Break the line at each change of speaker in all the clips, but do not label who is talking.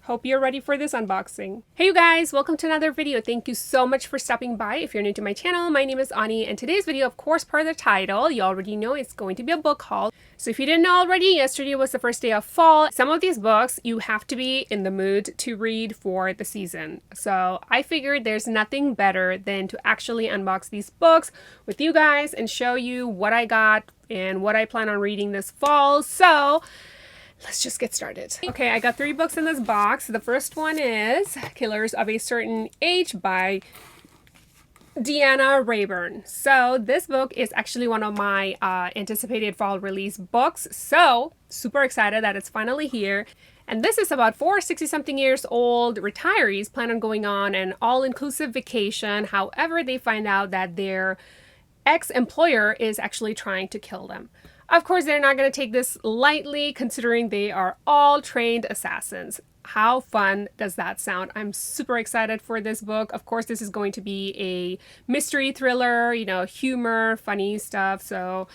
Hope you're ready for this unboxing. Hey you guys, welcome to another video. Thank you so much for stopping by. If you're new to my channel, my name is Ani, and today's video, of course, per the title, you already know it's going to be a book haul. So if you didn't know already, yesterday was the first day of fall. Some of these books you have to be in the mood to read for the season. So I figured there's nothing better than to actually unbox these books with you guys and show you what I got and what I plan on reading this fall. So let's just get started. Okay, I got 3 books in this box. The first one is Killers of a Certain Age by Deanna Rayburn. So this book is actually one of my anticipated fall release books. So super excited that it's finally here. And this is about 4 60-something years old retirees plan on going on an all-inclusive vacation. However, they find out that their ex-employer is actually trying to kill them. Of course, they're not going to take this lightly, considering they are all trained assassins. How fun does that sound? I'm super excited for this book. Of course, this is going to be a mystery thriller, you know, humor, funny stuff. So,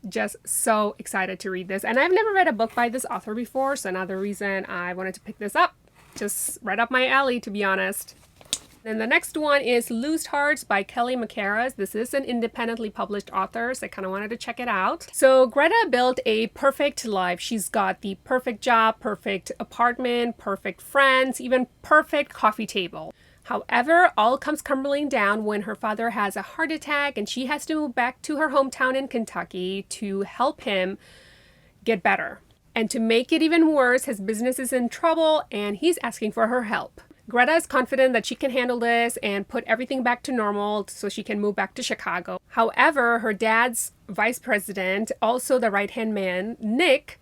just so excited to read this. And I've never read a book by this author before, so another reason I wanted to pick this up. Just right up my alley, to be honest. Then the next one is Loose Hearts by Kelly McCarras. This is an independently published author, so I kind of wanted to check it out. So Greta built a perfect life. She's got the perfect job, perfect apartment, perfect friends, even perfect coffee table. However, all comes crumbling down when her father has a heart attack and she has to move back to her hometown in Kentucky to help him get better. And to make it even worse, his business is in trouble and he's asking for her help. Greta is confident that she can handle this and put everything back to normal so she can move back to Chicago. However, her dad's vice president, also the right-hand man, Nick,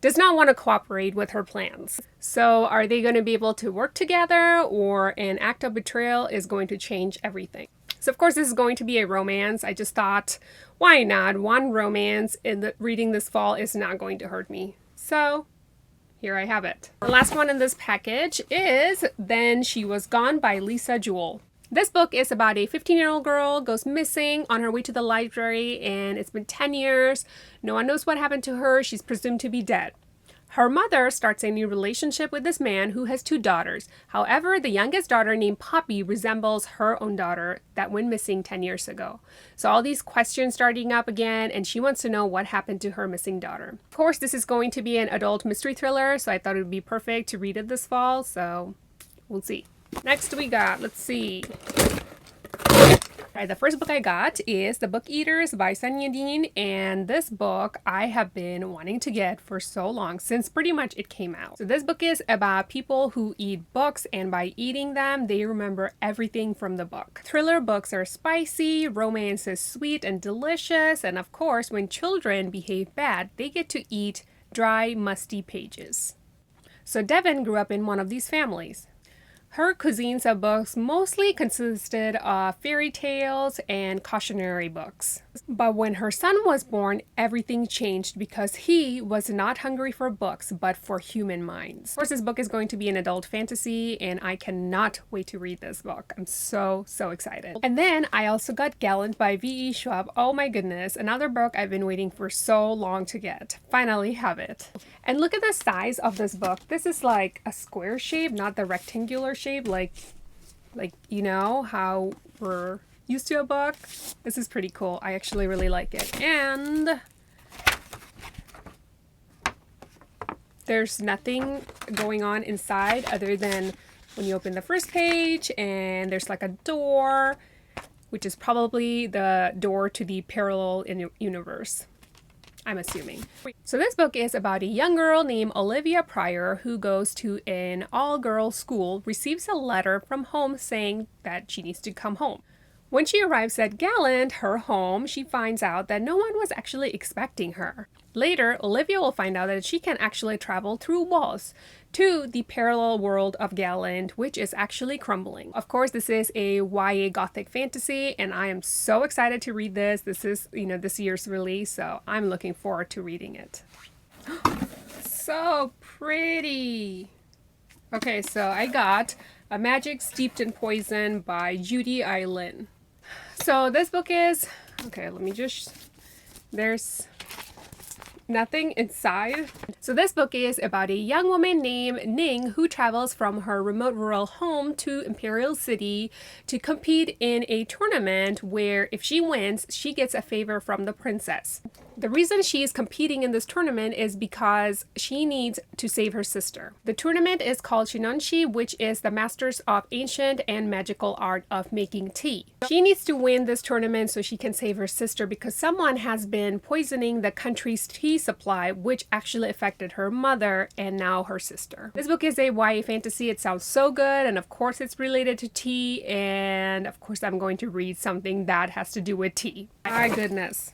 does not want to cooperate with her plans. So are they going to be able to work together, or an act of betrayal is going to change everything? So of course this is going to be a romance. I just thought, why not? One romance in reading this fall is not going to hurt me. So here I have it. The last one in this package is Then She Was Gone by Lisa Jewell. This book is about a 15-year-old girl goes missing on her way to the library, and it's been 10 years. No one knows what happened to her. She's presumed to be dead. Her mother starts a new relationship with this man who has 2 daughters. However, the youngest daughter, named Poppy, resembles her own daughter that went missing 10 years ago. So all these questions starting up again, and she wants to know what happened to her missing daughter. Of course, this is going to be an adult mystery thriller, so I thought it would be perfect to read it this fall, so we'll see. Next we got, let's see. Alright, the first book I got is The Book Eaters by Sun Yadin, and this book I have been wanting to get for so long, since pretty much it came out. So this book is about people who eat books, and by eating them, they remember everything from the book. Thriller books are spicy, romance is sweet and delicious, and of course, when children behave bad, they get to eat dry, musty pages. So Devin grew up in one of these families. Her cuisines of books mostly consisted of fairy tales and cautionary books. But when her son was born, everything changed because he was not hungry for books, but for human minds. Of course, this book is going to be an adult fantasy, and I cannot wait to read this book. I'm so excited. And then I also got Gallant by V.E. Schwab. Oh my goodness, another book I've been waiting for so long to get. Finally have it. And look at the size of this book. This is like a square shape, not the rectangular shape, like you know how we're used to a book. This is pretty cool. I actually really like it. And there's nothing going on inside other than when you open the first page, and there's like a door, which is probably the door to the parallel universe, I'm assuming. So this book is about a young girl named Olivia Pryor who goes to an all-girls school, receives a letter from home saying that she needs to come home. When she arrives at Gallant, her home, she finds out that no one was actually expecting her. Later, Olivia will find out that she can actually travel through walls to the parallel world of Gallant, which is actually crumbling. Of course, this is a YA gothic fantasy, and I am so excited to read this. This is, you know, this year's release, so I'm looking forward to reading it. So pretty! Okay, so I got A Magic Steeped in Poison by Judy Eileen. So this book is, okay, let me just, there's Nothing inside. So this book is about a young woman named Ning who travels from her remote rural home to Imperial City to compete in a tournament where if she wins, she gets a favor from the princess. The reason she is competing in this tournament is because she needs to save her sister. The tournament is called Shinonshi, which is the Masters of Ancient and Magical Art of Making Tea. She needs to win this tournament so she can save her sister because someone has been poisoning the country's tea supply, which actually affected her mother and now her sister. This book is a YA fantasy. It sounds so good, and of course it's related to tea, and of course I'm going to read something that has to do with tea. My goodness.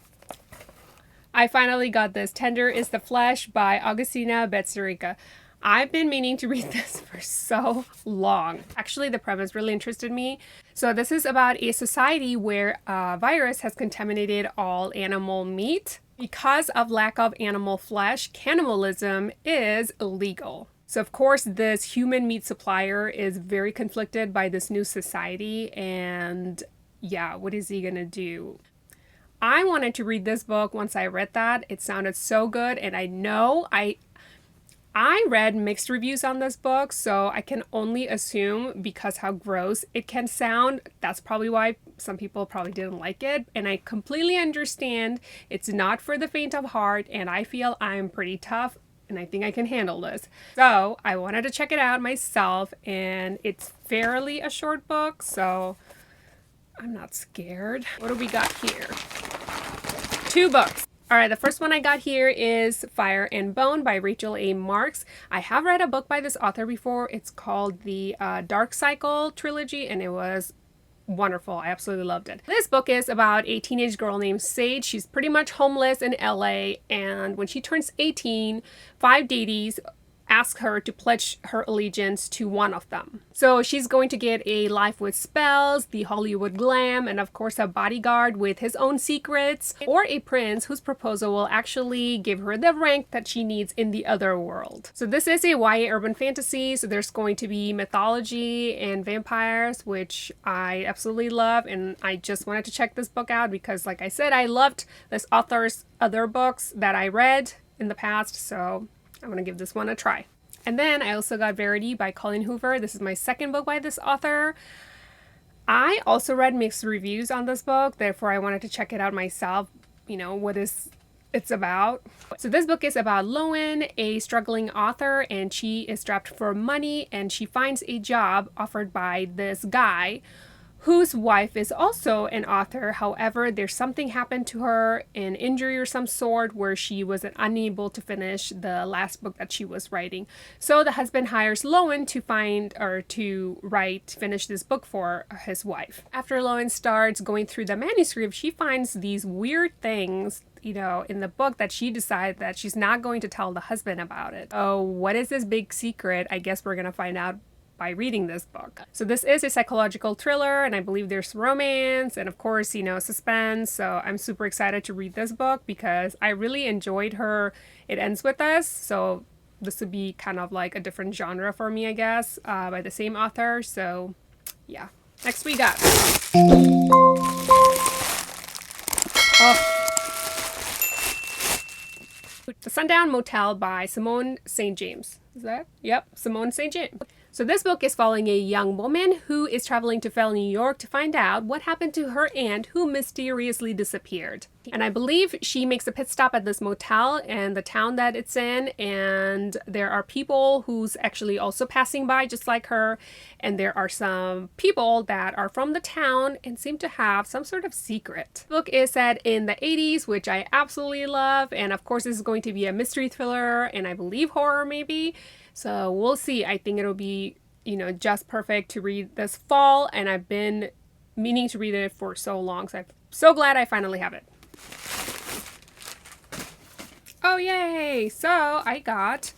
I finally got this. Tender is the Flesh by Augustina Betserica. I've been meaning to read this for so long. Actually, the premise really interested me. So this is about a society where a virus has contaminated all animal meat. Because of lack of animal flesh, cannibalism is illegal. So of course, this human meat supplier is very conflicted by this new society, and yeah, what is he gonna do? I wanted to read this book once I read that. It sounded so good, and I know I read mixed reviews on this book, so I can only assume because how gross it can sound, that's probably why some people probably didn't like it, and I completely understand. It's not for the faint of heart, and I feel I'm pretty tough, and I think I can handle this. So I wanted to check it out myself, and it's fairly a short book, so I'm not scared. What do we got here? 2 books. All right, the first one I got here is Fire and Bone by Rachel A. Marks. I have read a book by this author before. It's called the Dark Cycle trilogy, and it was wonderful. I absolutely loved it. This book is about a teenage girl named Sage. She's pretty much homeless in LA, and when she turns 18, 5 deities ask her to pledge her allegiance to one of them. So she's going to get a life with spells, the Hollywood glam, and of course a bodyguard with his own secrets, or a prince whose proposal will actually give her the rank that she needs in the other world. So this is a YA urban fantasy, so there's going to be mythology and vampires, which I absolutely love, and I just wanted to check this book out because, like I said, I loved this author's other books that I read in the past, so I'm going to give this one a try. And then I also got Verity by Colleen Hoover. This is my second book by this author. I also read mixed reviews on this book, therefore I wanted to check it out myself, you know, what it's about. So this book is about Lowen, a struggling author, and she is strapped for money, and she finds a job offered by this guy whose wife is also an author. However, there's something happened to her, an injury or some sort, where she was unable to finish the last book that she was writing. So the husband hires Lowen to finish this book for his wife. After Lowen starts going through the manuscript, she finds these weird things, you know, in the book that she decides that she's not going to tell the husband about it. Oh, what is this big secret? I guess we're gonna find out by reading this book. So this is a psychological thriller, and I believe there's romance and of course, you know, suspense. So I'm super excited to read this book because I really enjoyed her It Ends With Us. So this would be kind of like a different genre for me, I guess, by the same author. So yeah. Next we got The Sundown Motel by Simone St. James. Is that? Yep, Simone St. James. So this book is following a young woman who is traveling to Fell, New York to find out what happened to her aunt who mysteriously disappeared. And I believe she makes a pit stop at this motel and the town that it's in, and there are people who's actually also passing by just like her, and there are some people that are from the town and seem to have some sort of secret. The book is set in the 80s, which I absolutely love, and of course this is going to be a mystery thriller and I believe horror maybe. So we'll see. I think it'll be, you know, just perfect to read this fall, and I've been meaning to read it for so long, so I'm so glad I finally have it. Oh, yay! So I got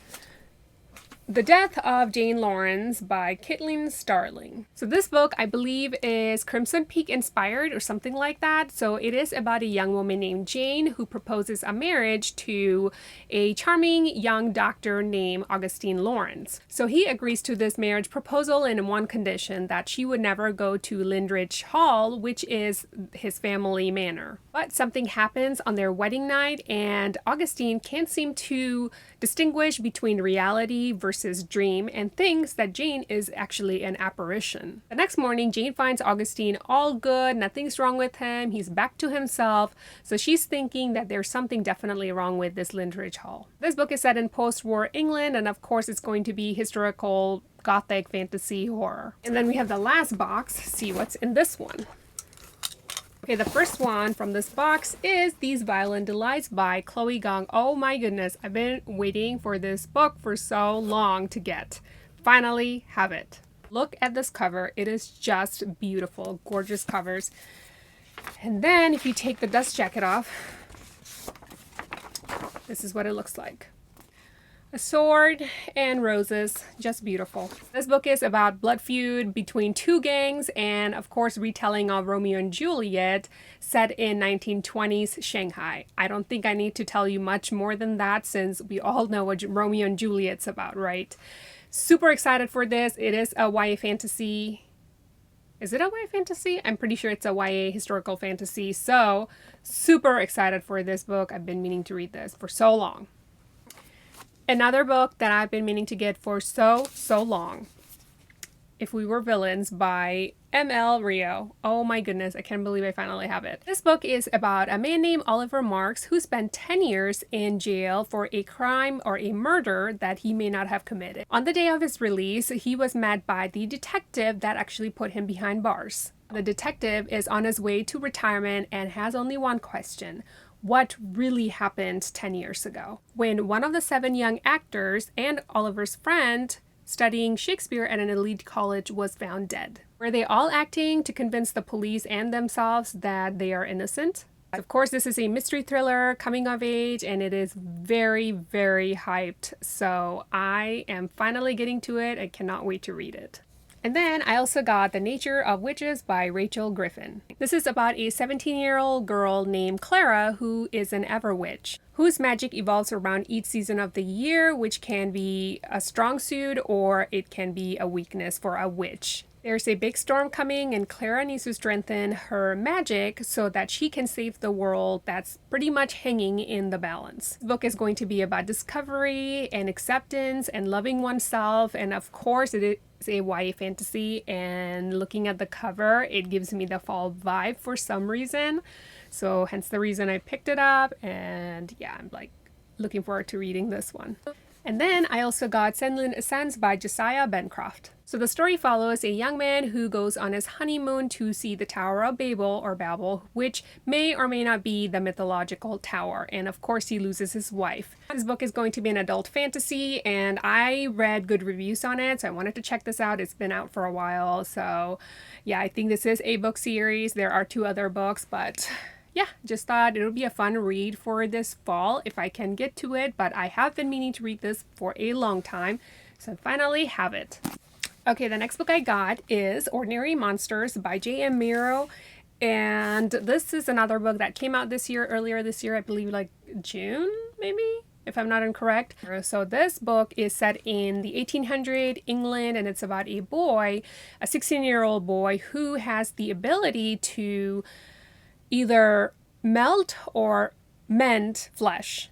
The Death of Jane Lawrence by Caitlin Starling. So this book, I believe, is Crimson Peak inspired or something like that. So it is about a young woman named Jane who proposes a marriage to a charming young doctor named Augustine Lawrence. So he agrees to this marriage proposal in one condition, that she would never go to Lindridge Hall, which is his family manor. But something happens on their wedding night and Augustine can't seem to distinguish between reality versus dream and thinks that Jane is actually an apparition. The next morning, Jane finds Augustine all good, nothing's wrong with him, he's back to himself, so she's thinking that there's something definitely wrong with this Lindridge Hall. This book is set in post-war England, and of course it's going to be historical gothic fantasy horror. And then we have the last box. See what's in this one. Okay, the first one from this box is These Violin Delights by Chloe Gong. Oh my goodness, I've been waiting for this book for so long to get. Finally have it. Look at this cover. It is just beautiful, gorgeous covers. And then if you take the dust jacket off, this is what it looks like. A sword and roses, just beautiful. This book is about blood feud between two gangs and of course retelling of Romeo and Juliet set in 1920s Shanghai. I don't think I need to tell you much more than that since we all know what Romeo and Juliet's about, right? Super excited for this. It is a YA fantasy. Is it a YA fantasy? I'm pretty sure it's a YA historical fantasy. So super excited for this book. I've been meaning to read this for so long. Another book that I've been meaning to get for so long, If We Were Villains by M.L. Rio. Oh my goodness, I can't believe I finally have it. This book is about a man named Oliver Marks who spent 10 years in jail for a crime or a murder that he may not have committed. On the day of his release, he was met by the detective that actually put him behind bars. The detective is on his way to retirement and has only one question. What really happened 10 years ago? When one of the 7 young actors and Oliver's friend studying Shakespeare at an elite college was found dead. Were they all acting to convince the police and themselves that they are innocent? Of course, this is a mystery thriller, coming of age, and it is very, very hyped. So I am finally getting to it. I cannot wait to read it. And then I also got The Nature of Witches by Rachel Griffin. This is about a 17-year-old girl named Clara who is an Everwitch, whose magic evolves around each season of the year, which can be a strong suit or it can be a weakness for a witch. There's a big storm coming and Clara needs to strengthen her magic so that she can save the world that's pretty much hanging in the balance. This book is going to be about discovery and acceptance and loving oneself, and of course it is a YA fantasy, and looking at the cover it gives me the fall vibe for some reason, so hence the reason I picked it up. And yeah, I'm like looking forward to reading this one. And then I also got Senlin Ascends by Josiah Bencroft. So the story follows a young man who goes on his honeymoon to see the Tower of Babel, or Babel, which may or may not be the mythological tower. And of course he loses his wife. This book is going to be an adult fantasy, and I read good reviews on it, so I wanted to check this out. It's been out for a while, so yeah, I think this is a book series. There are 2 other books, but yeah, just thought it would be a fun read for this fall if I can get to it, but I have been meaning to read this for a long time, so I finally have it. Okay, the next book I got is Ordinary Monsters by J.M. Miro, and this is another book that came out earlier this year, I believe like June, maybe, if I'm not incorrect. So this book is set in the 1800 England, and it's about a boy, a 16-year-old boy who has the ability to either melt or mend flesh,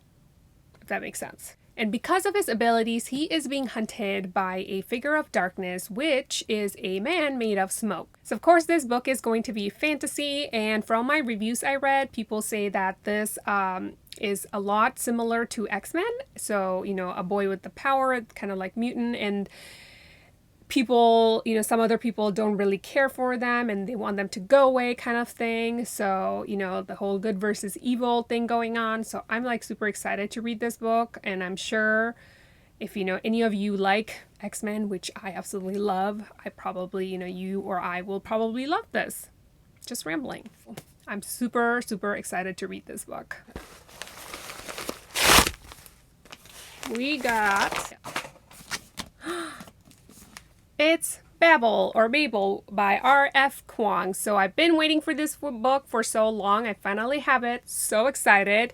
if that makes sense. And because of his abilities, he is being hunted by a figure of darkness, which is a man made of smoke. So of course this book is going to be fantasy, and from my reviews I read, people say that this is a lot similar to X-Men. So, you know, a boy with the power, kind of like mutant, and people, you know, some other people don't really care for them and they want them to go away kind of thing. So, you know, the whole good versus evil thing going on. So I'm like super excited to read this book, and I'm sure if, you know, any of you like X-Men, which I absolutely love, I probably, you know, you or I will probably love this. Just rambling. I'm super, super excited to read this book. We got It's Babel or Mabel by R.F. Kuang. So I've been waiting for this book for so long. I finally have it. So excited.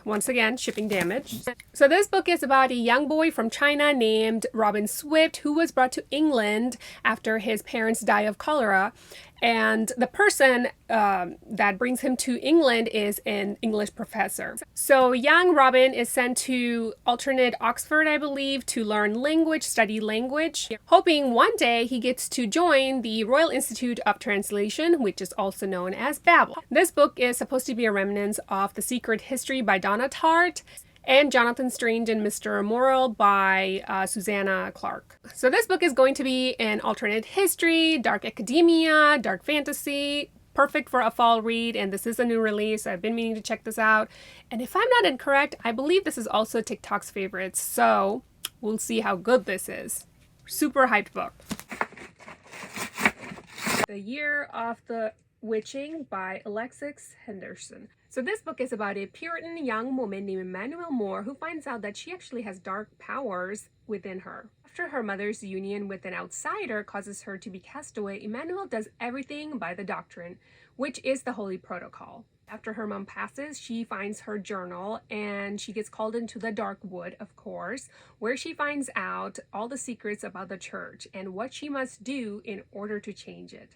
Once again, shipping damage. So this book is about a young boy from China named Robin Swift who was brought to England after his parents died of cholera. And the person that brings him to England is an English professor. So young Robin is sent to alternate Oxford, I believe, to learn language, study language, hoping one day he gets to join the Royal Institute of Translation, which is also known as Babel. This book is supposed to be a remnant of The Secret History by Donna Tartt and Jonathan Strange and Mr. Morrill by Susanna Clarke. So this book is going to be an alternate history, dark academia, dark fantasy, perfect for a fall read, and this is a new release. I've been meaning to check this out. And if I'm not incorrect, I believe this is also TikTok's favorites, so we'll see how good this is. Super hyped book. The Year of the Witching by Alexis Henderson. So this book is about a Puritan young woman named Emmanuel Moore who finds out that she actually has dark powers within her. After her mother's union with an outsider causes her to be cast away, Emmanuel does everything by the doctrine, which is the Holy Protocol. After her mom passes, she finds her journal and she gets called into the dark wood, of course, where she finds out all the secrets about the church and what she must do in order to change it.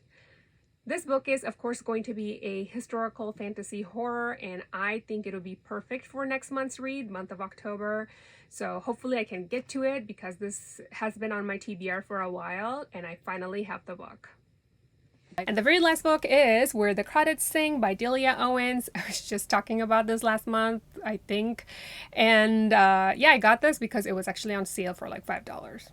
This book is, of course, going to be a historical fantasy horror, and I think it'll be perfect for next month's read, month of October. So hopefully I can get to it because this has been on my TBR for a while, and I finally have the book. And the very last book is Where the Crawdads Sing by Delia Owens. I was just talking about this last month, I think. And yeah, I got this because it was actually on sale for like $5.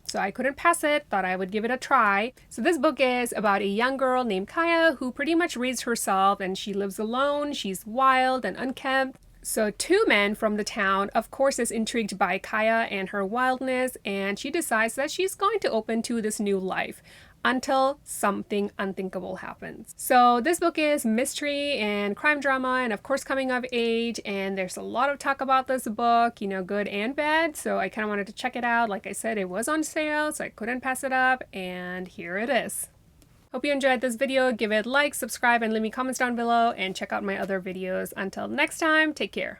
So I couldn't pass it, thought I would give it a try. So this book is about a young girl named Kaya who pretty much reads herself, and she lives alone, she's wild and unkempt. So two men from the town, of course, is intrigued by Kaya and her wildness, and she decides that she's going to open to this new life until something unthinkable happens. So this book is mystery and crime drama and of course coming of age, and there's a lot of talk about this book, you know, good and bad, so I kind of wanted to check it out. Like I said, it was on sale, so I couldn't pass it up, and here it is. Hope you enjoyed this video. Give it a like, subscribe, and leave me comments down below, and check out my other videos. Until next time, take care.